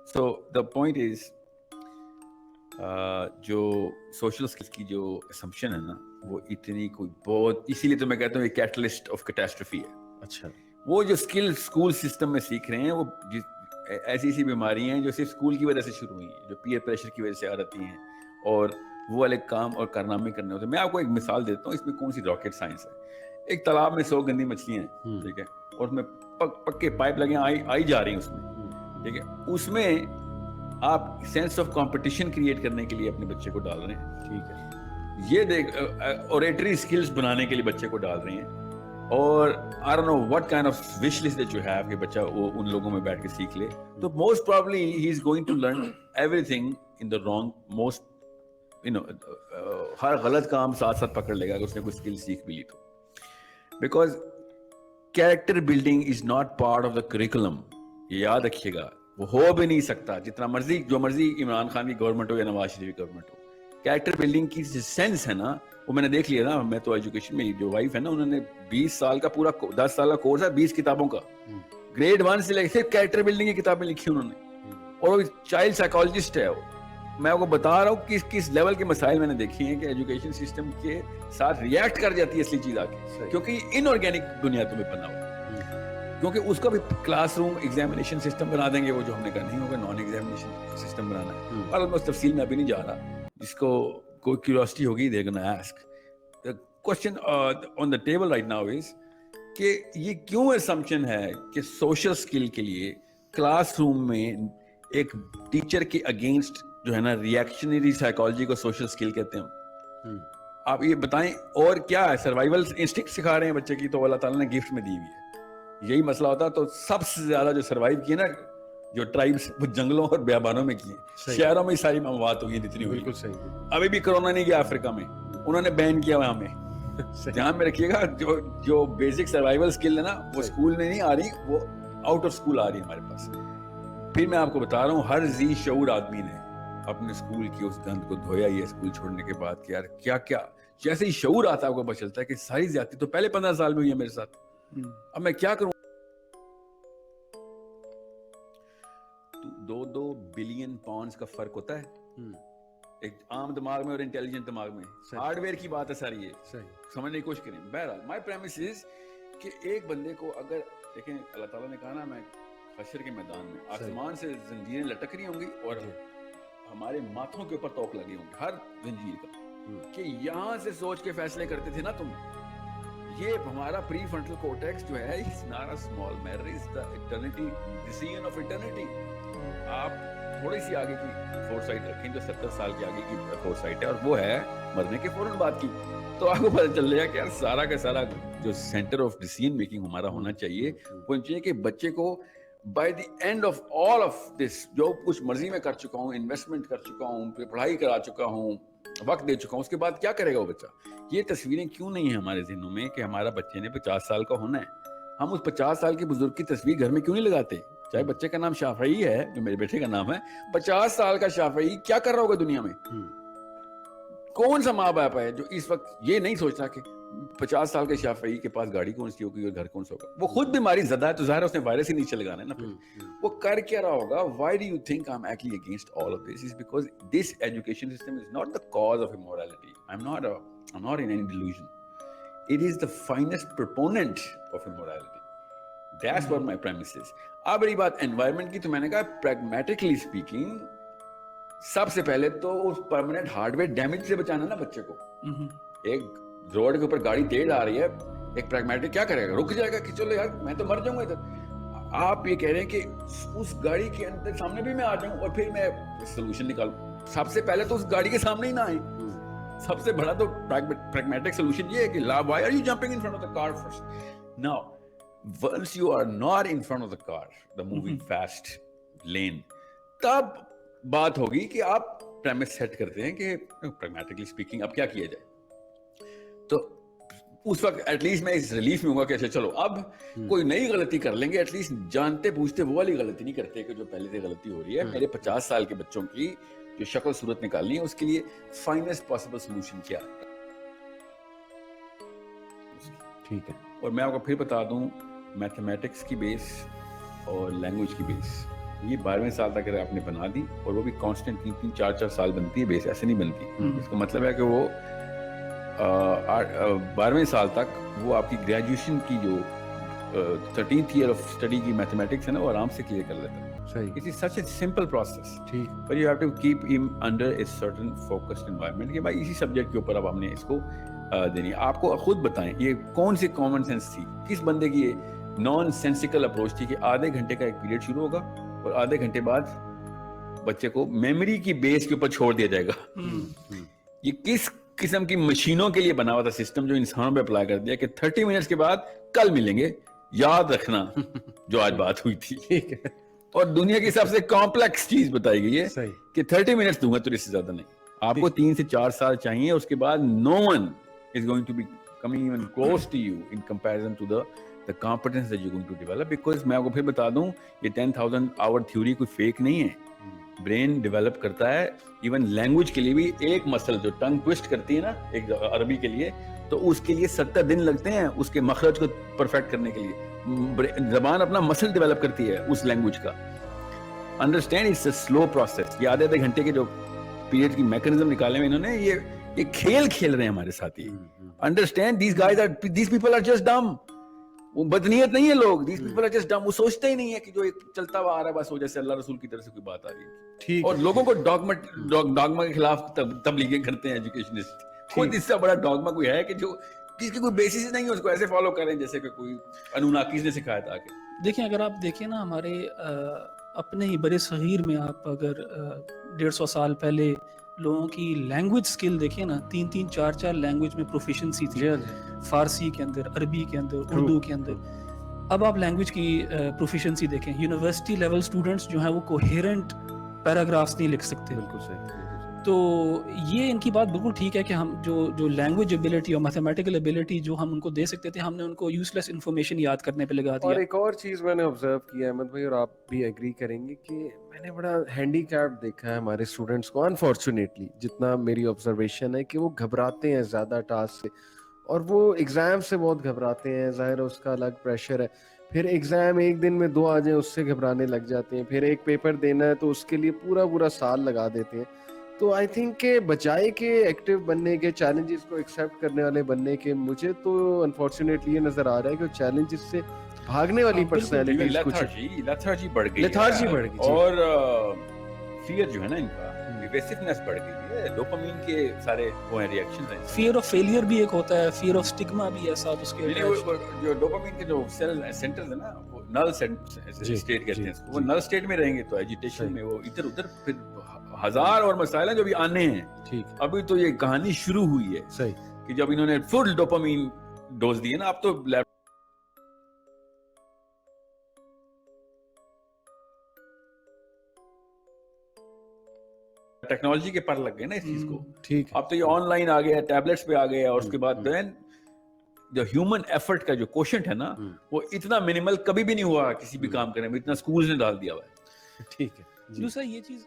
So the point is, جو social skills کی جو اسمپشن ہے نا وہ اتنی کوئی بہت, اسی لیے تو میں کہتا ہوں یہ کیٹلسٹ آف کیٹاسٹرفی ہے. اچھا, وہ جو اسکل اسکول سسٹم میں سیکھ رہے ہیں وہ ایسی ایسی بیماریاں ہیں جو صرف اسکول کی وجہ سے شروع ہوئی ہیں, جو پیئر پریشر کی وجہ سے آ رہتی ہیں, اور وہ والے کام اور کارنامے کرنے ہوتے ہیں. میں آپ کو ایک مثال دیتا ہوں, اس میں کون سی راکٹ سائنس ہے. ایک تالاب میں 100 گندی مچھلیاں ہیں, ٹھیک ہے, اور اس میں پکے پائپ لگے آئی جا رہی ہیں اس میں, ٹھیک ہے. اس میں آپ سینس آف کمپٹیشن کریٹ کرنے کے لیے اپنے بچے کو ڈال رہے ہیں, ٹھیک ہے, یہ دیکھ اوریٹری اسکلز بنانے کے لیے بچے کو ڈال رہے ہیں, اور I don't know what kind of wish list that you have کہ بچہ وہ ان لوگوں میں بیٹھ کے سیکھ لے. تو most probably he is going to learn everything in the wrong most ہر غلط کام ساتھ ساتھ پکڑ لے گا اگر اس نے کوئی اسکل سیکھ بھی لی تو. Because character building is not part of the curriculum, یہ یاد رکھیے گا. وہ ہو بھی نہیں سکتا جتنا مرضی جو مرضی عمران خان کی گورنمنٹ ہو یا نواز شریف کی گورنمنٹ ہو. کیریکٹر بلڈنگ کی سینس ہے نا, وہ میں نے دیکھ لیا نا. میں تو ایجوکیشن میں جو وائف ہے نا, انہوں نے 20 سال کا پورا 10 سال کا کورس ہے, 20 کتابوں کا, گریڈ 1 سے لے کے صرف کیریکٹر بلڈنگ کی کتابیں لکھی انہوں نے, اور وہ چائلڈ سائیکالوجسٹ ہے. میں آپ کو بتا رہا ہوں کس لیول کے مسائل میں نے دیکھے ہیں کہ ایجوکیشن سسٹم کے ساتھ ریئیکٹ کر جاتی ہے اصلی چیز آ کے, کیونکہ ان آرگینک دنیا تمہیں بنا ہوا, کیونکہ اس کا بھی کلاس روم ایگزامینیشن سسٹم بنا دیں گے, وہ جو ہم نے کہا نہیں ہوگا, نان ایگزامینیشن سسٹم بنانا ہے. اور اس تفصیل میں ابھی نہیں جا رہا, جس کو کوئی کیوریوسٹی ہوگی دے گا ask. Question on the table right now is کہ یہ کیوں اسمپشن ہے کہ سوشل اسکل کے لیے کلاس روم میں ایک ٹیچر کے اگینسٹ جو ہے نا ریئیکشنری سائیکالوجی کو سوشل اسکل کہتے ہیں. آپ یہ بتائیں اور کیا ہے, سروائیول انسٹنکٹ سکھا رہے ہیں بچے کی, تو اللہ تعالیٰ نے گفٹ میں دی ہوئی ہے. یہی مسئلہ ہوتا تو سب سے زیادہ جو سروائیو کیے نا جو ٹرائبس وہ جنگلوں اور بیابانوں میں کیے, شہروں میں ساری مواد ہوئی جتنی ہوئی. بالکل صحیح. ابھی بھی کرونا نہیں گیا افریقہ میں, انہوں نے بین کیا وہاں میں. دھیان میں رکھیے گا جو بیسک سروائیول اسکل ہے نا وہ اسکول میں نہیں آ رہی, وہ آؤٹ آف اسکول آ رہی ہے ہمارے پاس. پھر میں آپ کو بتا رہا ہوں, ہر ذی شعور آدمی نے اپنے اسکول کی اس گند کو دھویا ہی ہے اسکول چھوڑنے کے بعد کہ یار کیا کیا, جیسے ہی شعور آتا ہے آپ کو پتہ چلتا ہے کہ ساری زیادتی تو پہلے 15 سال میں ہوئی ہے میرے ساتھ, اب میں کیا کروں. 2 بلین پاؤنڈز کا فرق ہوتا ہے ایک عام دماغ میں اور انٹیلیجنٹ دماغ میں. ہارڈ ویئر کی بات ہے ساری, یہ سمجھنے کی کوشش کریں. بہرحال مائی پریمس از کہ ایک بندے کو اگر دیکھیں, اللہ تعالیٰ نے کہا نا میں حشر کے میدان میں آسمان سے زنجیریں لٹک رہی ہوں گی اور ہمارے ماتھوں کے اوپر توق لگے ہوں گے ہر زنجیر کا, کہ یہاں سے سوچ کے فیصلے کرتے تھے نا تم. یہ ہمارا پری فرنٹل کورٹیکس جو ہے it's not a small matter, it's the eternity, decision of eternity. آپ تھوڑی سی آگے کی فور سائٹ رکھیں جو 70 سال کے آگے کی فور سائٹ ہے, اور وہ ہے مرنے کے فوراً بعد کی, تو آپ کو پتہ چل جائے گا کہ یار سارا کا سارا جو سینٹر آف ڈیسیژن میکنگ ہمارا ہونا چاہیے وہ چاہیے کہ بچے کو by the end of all of دس جو کچھ مرضی میں کر چکا ہوں, انویسٹمنٹ کر چکا ہوں, پڑھائی کرا چکا ہوں, وقت دے چکا ہوں, اس کے بعد کیا کرے گا وہ بچہ. یہ تصویریں کیوں نہیں ہیں ہمارے ذہنوں میں کہ ہمارا بچے نے 50 سال کا ہونا ہے. ہم اس 50 سال کے بزرگ کی تصویر گھر میں کیوں نہیں لگاتے, چاہے بچے کا نام شافعی ہے جو میرے بیٹے کا نام ہے, 50 سال کا شافعی کیا کر رہا ہوگا دنیا میں. کون سا ماں باپ ہے جو اس وقت یہ نہیں سوچتا کہ 50 سال کے شافعی کے پاس گاڑی کون سی ہوگی اور گھر کون سا ہوگا. وہ خود بیماری زدہ ہے تو ظاہر ہے اس نے وائرس ہی نیچے لگانا ہے نا. پھر وہ کر کیا رہا ہوگا. Why do you think I am actually against all of this, is because this education system is not the cause of immorality. I'm not in any delusion. It is the finest proponent of immorality. That's what my premise is. اب رہی بات environment کی, تو میں نے کہا pragmatically speaking سب سے پہلے تو اس permanent hardware damage سے بچانا نا بچے کو. ایک روڈ کے اوپر گاڑی تیز آ رہی ہے, ایک pragmatic کیا کرے گا, رک جائے گا کہ چلو یار میں تو مر جاؤں گا ادھر. آپ یہ کہہ رہے ہیں کہ اس گاڑی کے اندر سامنے بھی میں آ جاؤں اور پھر میں سولوشن نکالوں. سب سے پہلے تو اس گاڑی کے سامنے ہی نہ آئیں. سب سے بڑا تو pragmatic solution یہ ہے کہ why are you jumping in front of the car first? Now, once you are not in front of the car, the moving fast lane, تب بات ہوگی کہ آپ premise set کرتے ہیں کہ pragmatically speaking اب کیا کیا جائے. تو اس وقت ایٹ لیسٹ میں اس ریلیف میں ہوں گا کہ اچھا چلو اب کوئی نئی غلطی کر لیں گے, ایٹ لیسٹ جانتے پوچھتے وہ والی غلطی نہیں کرتے کہ جو پہلے سے غلطی ہو رہی ہے. میرے 50 سال کے بچوں کی جو شکل صورت نکالنی ہے اس کے لیے فائنسٹ پاسبل سولوشن کیا ہے. ٹھیک ہے. اور میں آپ کو پھر بتا دوں, میتھمیٹکس کی بیس اور لینگویج کی بیس یہ 12ویں سال تک اگر آپ نے بنا دی اور وہ بھی کانسٹنٹ 3-4 سال بنتی ہے بیس, ایسے نہیں بنتی. اس کا مطلب ہے کہ وہ 12ویں سال تک وہ آپ کی گریجویشن کی جو 13th ایئر آف اسٹڈی کی میتھمیٹکس ہے نا وہ آرام سے کلیئر کر لیتا ہے. It is such a simple process. But you have to keep him under a certain focused environment کہ بھائی اسی سبجیکٹ کے اوپر اب ہم نے اس کو دینی. آپ کو خود بتائیں یہ کون سی کامن سینس تھی, کس بندے کی یہ نان سینسیکل اپروچ تھی کہ آدھے گھنٹے کا ایک پیریڈ شروع ہوگا اور آدھے گھنٹے بعد بچے کو میموری کی بیس کے اوپر چھوڑ دیا جائے گا. یہ کس قسم کی مشینوں کے لیے بنا ہوا تھا سسٹم جو انسانوں پہ اپلائی کر دیا کہ 30 منٹس کے بعد کل ملیں گے, یاد رکھنا جو آج بات ہوئی تھی. اور دنیا کی سب سے کمپلیکس چیز بتائی گئی ہے کہ 30 منٹس دوں گا تو اس سے زیادہ نہیں. آپ کو 3 سے 4 سال چاہیے, اس کے بعد no one is going to be coming even close to you in comparison to the competence that you're going to develop. Because میں آپ کو پھر بتا دوں یہ 10,000 hour theory کوئی فیک نہیں ہے. برین ڈیولپ کرتا ہے ایون لینگویج کے لیے بھی. ایک مسل جو ٹنگ ٹوسٹ کرتی ہے نا ایک عربی کے لیے, تو اس کے لیے 70 دن لگتے ہیں اس کے مخرج کو پرفیکٹ کرنے کے لیے. زبان اپنا مسل ڈیولپ کرتی ہے اس لینگویج کا. Understand it's a slow process. یہ آدھے گھنٹے کے جو پیریڈ کی میکنزم نکالے ہوئے انہوں نے, یہ کھیل کھیل رہے ہیں ہمارے ساتھ. Understand these guys are, these people are just dumb. وہ بدنیت نہیں ہے لوگ, these people are just dumb. وہ سوچتے ہی نہیں ہے کہ جو ایک چلتا ہوا آ رہا ہے بس وہ جیسے اللہ رسول کی طرف سے کوئی بات آ رہی ہے. اور لوگوں کو ڈاگما کے خلاف تبلیغیں کرتے ہیں ایجوکیشنسٹ. خود اس سے بڑا ڈاگما کوئی ہے کہ جو جس کی کوئی بیسس نہیں ہے اس کو ایسے فالو کریں جیسے کہ کوئی انوناکیز نے سکھایا تھا. کہ دیکھیں اگر آپ دیکھیں نا ہمارے اپنے ہی بڑے صغیر میں, آپ اگر 150 سال پہلے لوگوں کی لینگویج سکل دیکھیں نا, 3-3 4-4 لینگویج میں پروفیشنسی تھی. فارسی کے اندر, عربی کے اندر, اردو کے اندر. اب آپ لینگویج کی پروفیشنسی دیکھیں, یونیورسٹی لیول اسٹوڈنٹس جو ہیں وہ کوہیرنٹ پیراگرافس نہیں لکھ سکتے. بالکل صحیح. تو یہ ان کی بات بالکل ٹھیک ہے کہ ہم جو لینگویج ایبلٹی اور میتھمیٹیکل ایبلٹی جو ہم ان کو دے سکتے تھے, ہم نے ان کو یوز لیس انفارمیشن یاد کرنے پہ لگا دیا. اور ایک اور چیز میں نے آبزرو کیا احمد بھائی, اور آپ بھی ایگری کریں گے, کہ میں نے بڑا ہینڈی کیپ دیکھا ہے ہمارے اسٹوڈنٹس کو انفارچونیٹلی, جتنا میری آبزرویشن ہے, کہ وہ گھبراتے ہیں زیادہ ٹاسک سے, اور وہ ایگزام سے بہت گھبراتے ہیں. ظاہر ہے اس کا الگ پریشر ہے. پھر ایگزام ایک دن میں 2 آ جائیں اس سے گھبرانے لگ جاتے ہیں. پھر ایک پیپر دینا ہے تو اس کے لیے پورا سال لگا دیتے ہیں. تو آئی تھنک کہ بجائے کہ ایکٹیو بننے کے, چیلنجز کو ایکسیپٹ کرنے والے بننے کے, مجھے تو انفارچونیٹلی یہ نظر آ رہا ہے کہ چیلنجز سے بھاگنے والی پرسنالٹیز کچھ لیتھارجی بڑھ گئی, اور فیئر جو ہے نا ان کا ایگریسونیس بڑھ گئی ہے. ڈوپامین کے سارے وہ ہیں ریئیکشنز ہیں. فیئر آف فیلئر بھی ایک ہوتا ہے, فیئر آف سٹگما بھی ہے ساتھ اس کے. جو ڈوپامین کے جو سیل سینٹرز ہیں نا وہ نل اسٹیٹ کہتے ہیں, وہ نل اسٹیٹ میں رہیں گے تو ایجیٹیشن میں وہ ادھر ادھر پھر 1000 اور مسائل ہیں جو بھی آنے ہیں. ابھی تو یہ کہانی شروع ہوئی ہے کہ جب انہوں نے فل ڈوپامین ڈوز دی ہے نا, اب تو ٹیکنالوجی کے پر لگ گئے نا اس چیز کو. اب تو یہ آن لائن آ گیا, ٹیبلیٹس پہ آ گیا, اور اس کے بعد دین جو ہیومن ایفرٹ کا جو کوشنٹ ہے نا وہ اتنا منیمل کبھی بھی نہیں ہوا کسی بھی کام کرنے میں, اتنا اسکولز نے ڈال دیا ہوا ہے. ٹھیک ہے. دوسرا یہ چیز